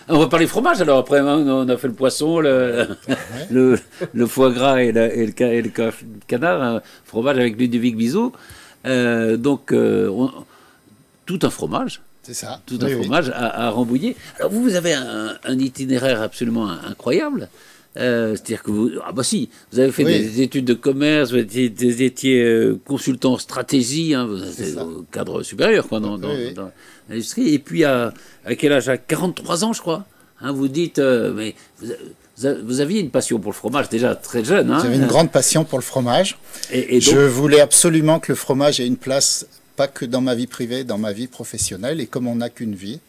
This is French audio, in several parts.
On va parler fromage alors après, hein, on a fait le poisson, le foie gras et le canard, hein, fromage avec Ludovic Bizot. Donc, tout un fromage. C'est ça. Tout un fromage à Rambouillet. Alors vous avez un itinéraire absolument incroyable. C'est-à-dire que vous, ah bah si, vous avez fait des études de commerce, vous étiez consultant en stratégie, hein, vous êtes au cadre supérieur quoi, dans l'industrie. Et puis à quel âge? À 43 ans, je crois. Hein, vous dites, mais vous aviez une passion pour le fromage déjà très jeune. Hein. J'avais une grande passion pour le fromage. Et donc, je voulais absolument que le fromage ait une place, pas que dans ma vie privée, dans ma vie professionnelle. Et comme on n'a qu'une vie,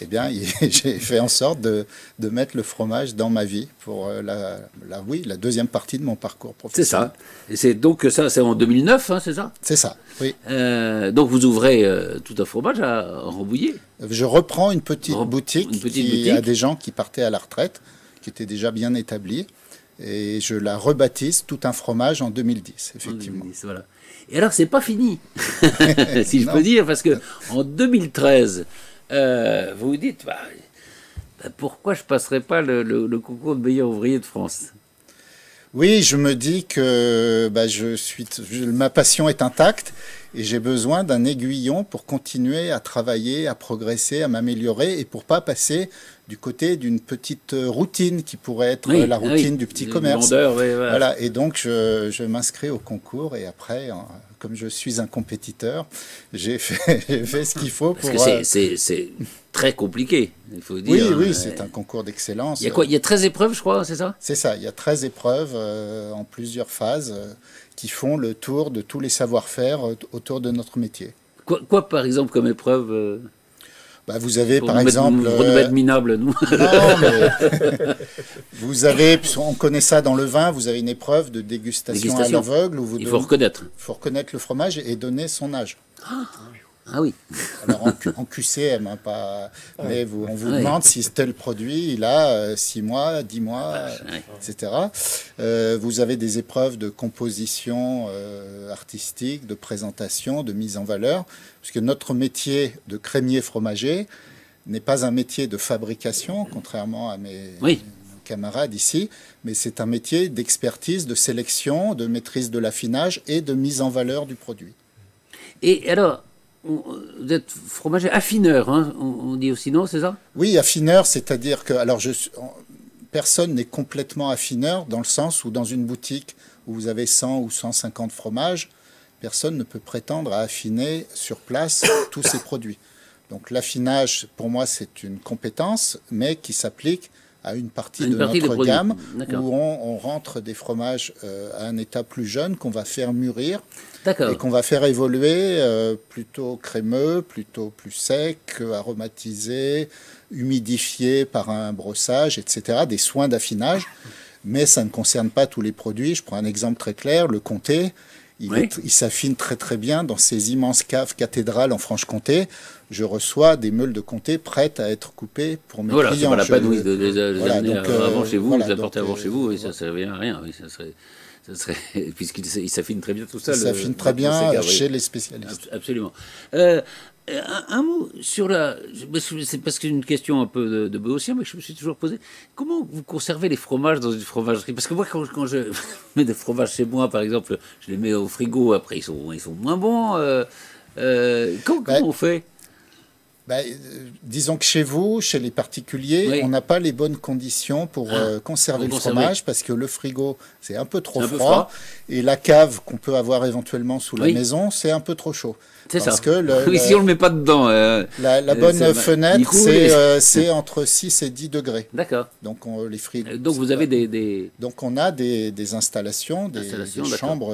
eh bien, j'ai fait en sorte de mettre le fromage dans ma vie pour la deuxième partie de mon parcours professionnel. C'est ça. Et c'est donc ça, c'est en 2009, hein, c'est ça? C'est ça, oui. Donc vous ouvrez tout un fromage à Rambouillet. Je reprends une petite boutique à des gens qui partaient à la retraite, qui étaient déjà bien établis, et je la rebaptise Tout un fromage en 2010, effectivement. En 2010, voilà. Et alors, c'est pas fini, si je peux dire, parce que en 2013, vous vous dites, pourquoi je passerais pas le concours de meilleur ouvrier de France? Oui, je me dis que ma passion est intacte et j'ai besoin d'un aiguillon pour continuer à travailler, à progresser, à m'améliorer et pour pas passer du côté d'une petite routine qui pourrait être la routine du petit commerce. Vendeur, voilà. Et donc je m'inscris au concours et après, comme je suis un compétiteur, j'ai fait ce qu'il faut pour... Parce que c'est très compliqué, il faut dire. Oui, c'est un concours d'excellence. Il y a quoi? Il y a 13 épreuves, je crois, c'est ça? C'est ça, il y a 13 épreuves en plusieurs phases qui font le tour de tous les savoir-faire autour de notre métier. Quoi par exemple, comme épreuve vous avez par exemple... Pour nous mettre minables, nous. Non, mais vous avez, on connaît ça dans le vin, vous avez une épreuve de dégustation. À l'aveugle. Il faut reconnaître. Il faut reconnaître le fromage et donner son âge. Ah oui. Alors en QCM, hein, pas, mais on vous demande si tel produit, il a 6 mois, 10 mois, etc. Vous avez des épreuves de composition artistique, de présentation, de mise en valeur, puisque notre métier de crémier fromager n'est pas un métier de fabrication, contrairement à mes camarades ici, mais c'est un métier d'expertise, de sélection, de maîtrise de l'affinage et de mise en valeur du produit. Et alors, vous êtes fromager affineur, hein, on dit aussi, non, c'est ça? Oui, affineur, c'est-à-dire que... Alors, personne n'est complètement affineur dans le sens où dans une boutique où vous avez 100 ou 150 fromages, personne ne peut prétendre à affiner sur place tous ces produits. Donc l'affinage, pour moi, c'est une compétence, mais qui s'applique à une partie de notre gamme, où on rentre des fromages à un état plus jeune, qu'on va faire mûrir, et qu'on va faire évoluer plutôt crémeux, plutôt plus sec, aromatisé, humidifié par un brossage, etc., des soins d'affinage. Mais ça ne concerne pas tous les produits. Je prends un exemple très clair, le comté. Il s'affine très très bien dans ces immenses caves cathédrales en Franche-Comté. Je reçois des meules de comté prêtes à être coupées pour mes clients. C'est pas la peine de les amener avant chez vous, de les apporter avant chez vous, ça ne servirait à rien. Oui, ça serait puisqu'il s'affine très bien tout ça. Il s'affine très bien chez les spécialistes. Absolument. Un mot sur c'est parce que c'est une question un peu de béotien, mais je me suis toujours posé. Comment vous conservez les fromages dans une fromagerie? Parce que moi, quand je mets des fromages chez moi, par exemple, je les mets au frigo, après ils sont moins bons. Comment on fait? Disons que chez vous, chez les particuliers, on n'a pas les bonnes conditions pour conserver le fromage parce que le frigo, c'est un peu trop froid et la cave qu'on peut avoir éventuellement sous la maison, c'est un peu trop chaud. C'est ça. Que si on ne le met pas dedans... la bonne fenêtre, c'est entre 6 et 10 degrés. D'accord. Donc, les frigos, donc vous avez des... Donc on a des installations, des chambres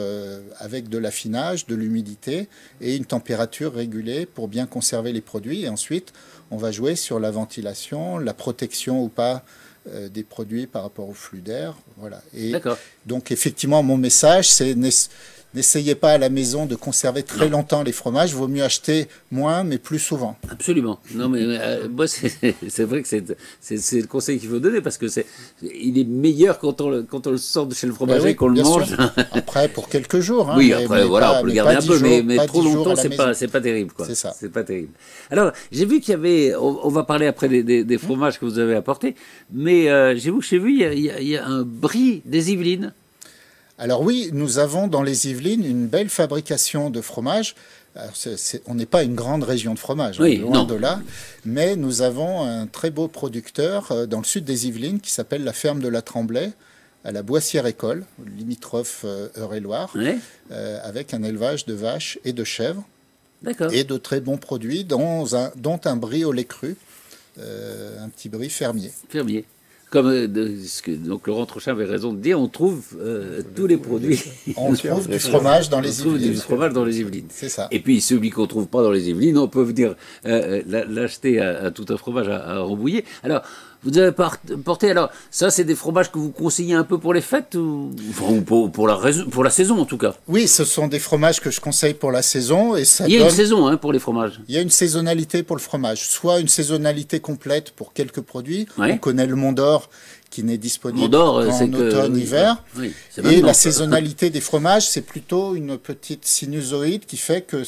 avec de l'affinage, de l'humidité et une température régulée pour bien conserver les produits. Et ensuite, on va jouer sur la ventilation, la protection ou pas des produits par rapport au flux d'air. Voilà. Et donc effectivement, mon message, c'est n'essayez pas à la maison de conserver très longtemps les fromages. Il vaut mieux acheter moins, mais plus souvent. Absolument. Non, mais moi, c'est vrai que c'est le conseil qu'il faut donner parce que il est meilleur quand on le sort de chez le fromager Oui, qu'on le mange. Après, pour quelques jours. Hein, oui, après, voilà, on peut le garder un peu, mais trop 10 jours longtemps, à la c'est pas terrible, quoi. C'est ça. C'est pas terrible. Alors, j'ai vu qu'il y avait, on va parler après des fromages que vous avez apportés, mais j'ai vu que chez vous, il y a un brie des Yvelines. Alors oui, nous avons dans les Yvelines une belle fabrication de fromage. Alors, on n'est pas une grande région de fromage, oui, loin de là, mais nous avons un très beau producteur dans le sud des Yvelines qui s'appelle la ferme de la Tremblay, à la Boissière-École, limitrophe Eure-et-Loire, Ouais. avec un élevage de vaches et de chèvres, D'accord. et de très bons produits, dont un brie au lait cru, un petit brie fermier. Fermier. Comme donc Laurent Trochin avait raison de dire, on trouve tous les produits. On trouve du fromage dans les On trouve Yvelines. du fromage dans les Yvelines. C'est ça. Et puis celui qu'on ne trouve pas dans les Yvelines, on peut venir l'acheter à tout un fromage à Rambouillet. Alors, vous avez porté, alors ça c'est des fromages que vous conseillez un peu pour les fêtes ou pour la saison en tout cas. Oui, ce sont des fromages que je conseille pour la saison. Et ça Il y a donne... une saison hein, pour les fromages. Il y a une saisonnalité pour le fromage, soit une saisonnalité complète pour quelques produits. Ouais. On connaît le Mont d'Or qui n'est disponible Mondor, qu'en automne, hiver. Oui, et la saisonnalité des fromages, c'est plutôt une petite sinusoïde qui fait que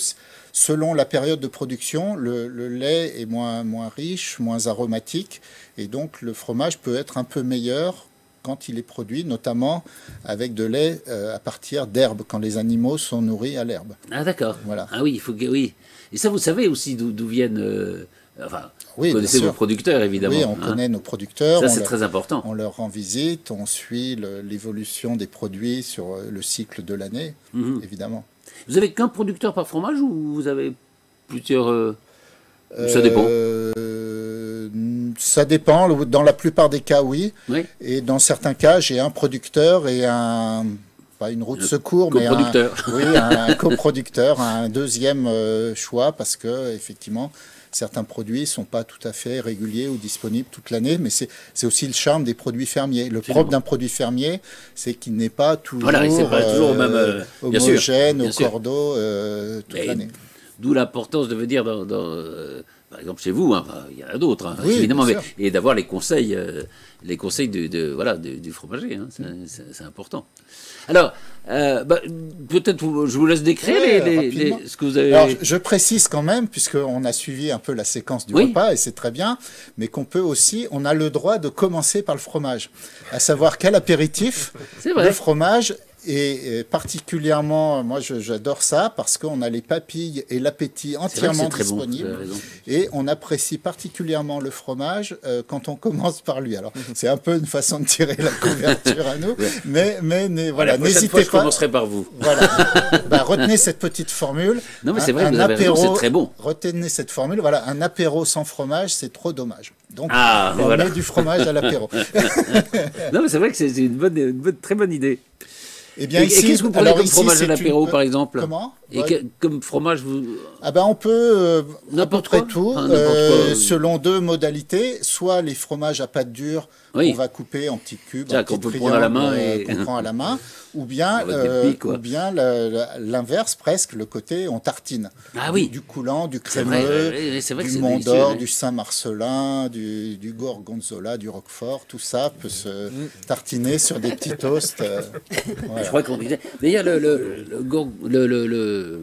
selon la période de production, le lait est moins riche, moins aromatique, et donc le fromage peut être un peu meilleur quand il est produit, notamment avec de lait à partir d'herbes, quand les animaux sont nourris à l'herbe. Ah d'accord. Voilà. Ah oui, il faut que oui. Et ça, vous savez aussi d'où viennent. Enfin, Oui, vous connaissez bien vos sûr. producteurs évidemment. Oui, on connaît nos producteurs. Ça, c'est très important. On leur rend visite, on suit l'évolution des produits sur le cycle de l'année, évidemment. Vous avez qu'un producteur par fromage ou vous avez plusieurs ça dépend. Ça dépend. Dans la plupart des cas, oui. Oui. Et dans certains cas, j'ai un producteur et pas une roue de secours, mais un coproducteur, un deuxième choix, parce que effectivement, certains produits ne sont pas tout à fait réguliers ou disponibles toute l'année, mais c'est aussi le charme des produits fermiers. Le propre d'un produit fermier, c'est qu'il n'est pas toujours, toujours même, homogène bien au sûr. cordeau toute l'année. D'où l'importance de venir par exemple chez vous, hein, il y en a d'autres, hein, Oui, évidemment, bien mais, sûr. et d'avoir les conseils du fromager, hein, c'est important. Alors, peut-être je vous laisse décrire ce que vous avez... Alors, je précise quand même, puisqu'on a suivi un peu la séquence du repas, et c'est très bien, mais on a le droit de commencer par le fromage, à savoir quel apéritif, le fromage. Et particulièrement, moi j'adore ça parce qu'on a les papilles et l'appétit entièrement disponibles. Bon, et on apprécie particulièrement le fromage quand on commence par lui. Alors c'est un peu une façon de tirer la couverture à nous, mais voilà, n'hésitez pas. Je commencerai par vous. Voilà, retenez cette petite formule. Non mais c'est vrai, vous avez raison, c'est très bon. Retenez cette formule. Voilà, un apéro sans fromage, c'est trop dommage. Donc on met du fromage à l'apéro. Non mais c'est vrai que c'est une très bonne idée. Eh bien, ici, qu'est-ce que vous prenez comme fromage à l'apéro, par exemple? Comment? Comme fromage, vous... Ah ben, on peut à peu près tout, selon deux modalités. Soit les fromages à pâte dure, on va couper en petits cubes, qu'on peut prendre à la main qu'on prend à la main, ou bien l'inverse, presque, le côté on tartine. Ah oui. Du coulant, du crémeux, du Mont d'Or, du Saint-Marcelin, du Gorgonzola, du Roquefort, tout ça peut se tartiner sur des petits toasts. Voilà. Je crois qu'on disait. D'ailleurs, le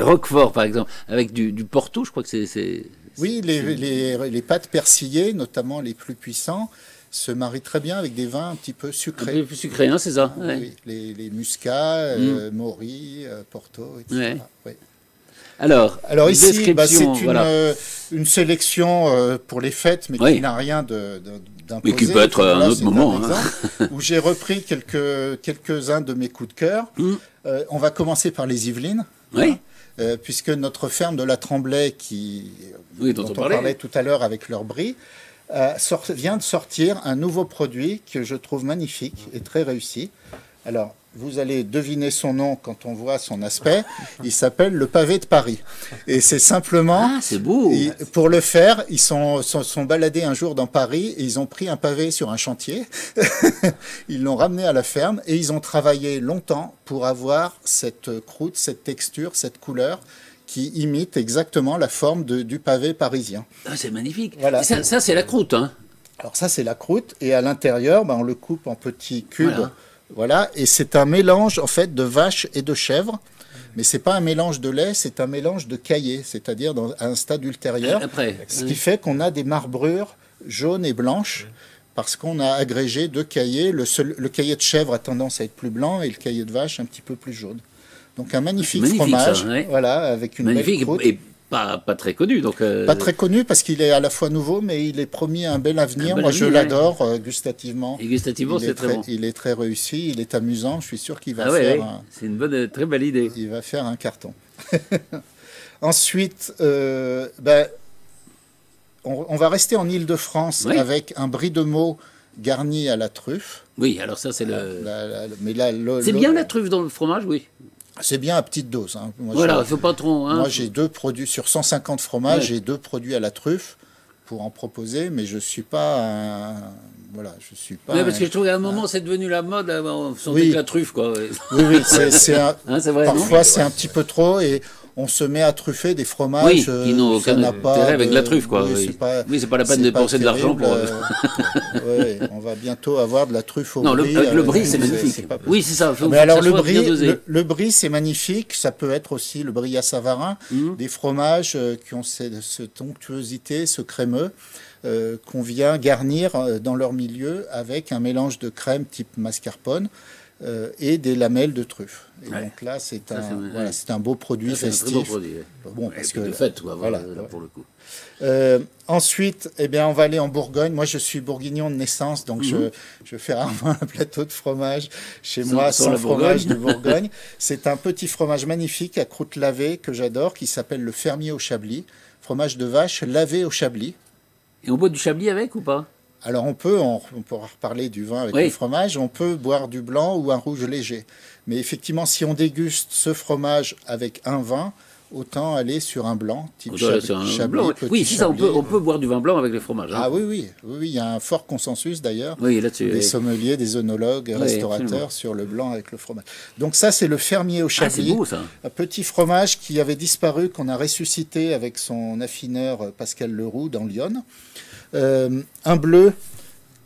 Roquefort, par exemple, avec du Porto, je crois que c'est... Oui, les pâtes persillées, notamment les plus puissants, se marient très bien avec des vins un petit peu sucrés. Un peu plus sucrés, hein, c'est ça. Oui, les muscats, Maury, Porto, etc. Ouais. Oui. Alors ici, c'est une sélection pour les fêtes, mais qui n'a rien d'imposé. Mais qui peut être à un autre moment. Où j'ai repris quelques-uns de mes coups de cœur. On va commencer par les Yvelines. Oui. Puisque notre ferme de la Tremblay, dont on parlait tout à l'heure avec leur brie, vient de sortir un nouveau produit que je trouve magnifique et très réussi. Alors, vous allez deviner son nom quand on voit son aspect. Il s'appelle le pavé de Paris. Et c'est simplement... Ah, c'est beau. Pour le faire, ils sont baladés un jour dans Paris et ils ont pris un pavé sur un chantier. Ils l'ont ramené à la ferme et ils ont travaillé longtemps pour avoir cette croûte, cette texture, cette couleur qui imite exactement la forme du pavé parisien. Ah, c'est magnifique. Voilà. Ça c'est la croûte, hein. Alors ça, c'est la croûte. Et à l'intérieur, on le coupe en petits cubes. Voilà, et c'est un mélange en fait de vache et de chèvre, mais c'est pas un mélange de lait, c'est un mélange de caillé, c'est-à-dire à un stade ultérieur. Après, ce qui fait qu'on a des marbrures jaunes et blanches parce qu'on a agrégé deux caillés. Le caillé de chèvre a tendance à être plus blanc et le caillé de vache un petit peu plus jaune. Donc un magnifique fromage, ça, voilà, avec une belle croûte. Et pas très connu. Donc pas très connu parce qu'il est à la fois nouveau, mais il est promis un bel avenir. Moi, je l'adore gustativement. Et gustativement, c'est très bon. Il est très réussi, il est amusant. Je suis sûr qu'il va faire... C'est une très belle idée. Il va faire un carton. Ensuite, on va rester en Île-de-France avec un brie de Meaux garni à la truffe. Oui, alors ça, c'est le... C'est bien la truffe dans le fromage, oui. C'est bien à petite dose. Hein. Moi, voilà, il ne faut pas trop... Hein. Moi, j'ai 2 produits, sur 150 fromages, j'ai 2 produits à la truffe pour en proposer, mais je ne suis pas un... Voilà, je suis pas... Oui, parce que je trouve qu'à un moment, c'est devenu la mode, on sentait que la truffe, quoi. Oui, c'est vrai, parfois, c'est un petit peu trop, et on se met à truffer des fromages qui n'ont aucun intérêt avec la truffe, quoi. Oui, c'est pas la peine de dépenser de l'argent pour... on va bientôt avoir de la truffe au brie. Non, avec le brie, c'est magnifique. Oui, c'est ça. Mais alors, le brie, c'est magnifique. Ça peut être aussi le brie à Savarin, des fromages qui ont cette onctuosité, ce crémeux, qu'on vient garnir dans leur milieu avec un mélange de crème type mascarpone et des lamelles de truffe. Et donc là, c'est un beau produit festif. Un très beau produit. Bon, parce que de fête, voilà, pour le coup. Ensuite, on va aller en Bourgogne. Moi, je suis bourguignon de naissance, donc je fais rarement un plateau de fromage chez moi sans fromage de Bourgogne. C'est un petit fromage magnifique à croûte lavée que j'adore, qui s'appelle le fermier au Chablis. Fromage de vache lavé au Chablis. Et on boit du Chablis avec ou pas? Alors on pourra reparler du vin avec le fromage, on peut boire du blanc ou un rouge léger. Mais effectivement, si on déguste ce fromage avec un vin, autant aller sur un blanc, type Chablis. Oui, ça, on peut boire du vin blanc avec le fromage. Hein. Ah oui, il y a un fort consensus d'ailleurs, là-dessus, des sommeliers, des œnologues, restaurateurs sur le blanc avec le fromage. Donc ça, c'est le fermier au Chablis. C'est beau, ça. Un petit fromage qui avait disparu, qu'on a ressuscité avec son affineur Pascal Leroux dans Lyon. Un bleu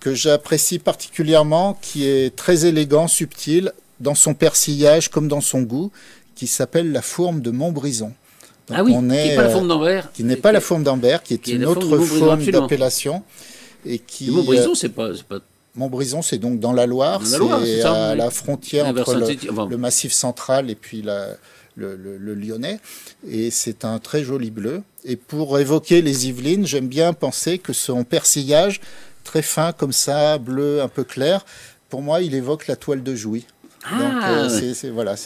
que j'apprécie particulièrement, qui est très élégant, subtil, dans son persillage comme dans son goût, qui s'appelle la fourme de Montbrison. Donc qui n'est pas la fourme d'Ambert. Qui n'est pas la fourme d'Ambert, qui est une autre forme d'appellation. Montbrison, c'est pas... Montbrison, c'est donc dans la Loire, c'est à la frontière entre le Massif central et puis le Lyonnais, et c'est un très joli bleu. Et pour évoquer les Yvelines, j'aime bien penser que son persillage, très fin comme ça, bleu un peu clair, pour moi, il évoque la toile de Jouy. Donc,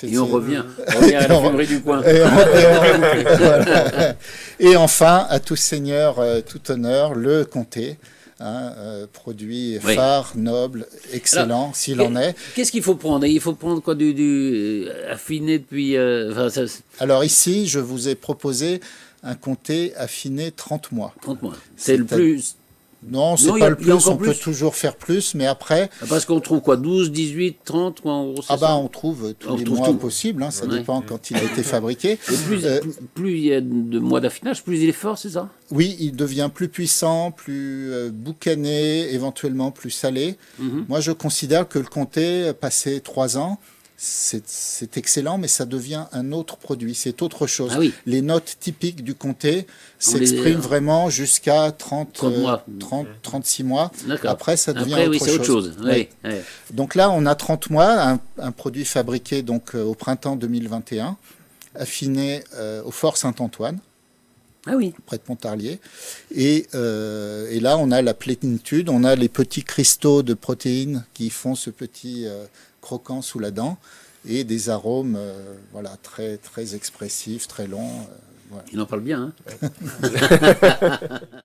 et on revient à la fonderie du coin. Et enfin, à tout seigneur, tout honneur, le comté. Produit phare, noble, excellent, s'il en est. Qu'est-ce qu'il faut prendre? Il faut prendre quoi, du affiné depuis... Alors ici, je vous ai proposé un comté affiné 30 mois. 30 mois. C'est le plus... Non, c'est pas le plus, on peut toujours faire plus, mais après... Parce qu'on trouve quoi, 12, 18, 30 quoi, en gros, on trouve tous les mois possibles, ça dépend quand il a été fabriqué. Et plus il y a de mois d'affinage, plus il est fort, c'est ça? Oui, il devient plus puissant, plus boucané, éventuellement plus salé. Moi, je considère que le comté, passé 3 ans, c'est excellent, mais ça devient un autre produit, c'est autre chose. Les notes typiques du comté s'expriment vraiment jusqu'à 36 mois. Après, ça devient autre chose. Donc là, on a 30 mois, un produit fabriqué donc, au printemps 2021, affiné au Fort Saint-Antoine. Près de Pontarlier. Et là, on a la plénitude, on a les petits cristaux de protéines qui font ce petit croquant sous la dent, et des arômes très, très expressifs, très longs. Il en parle bien, hein.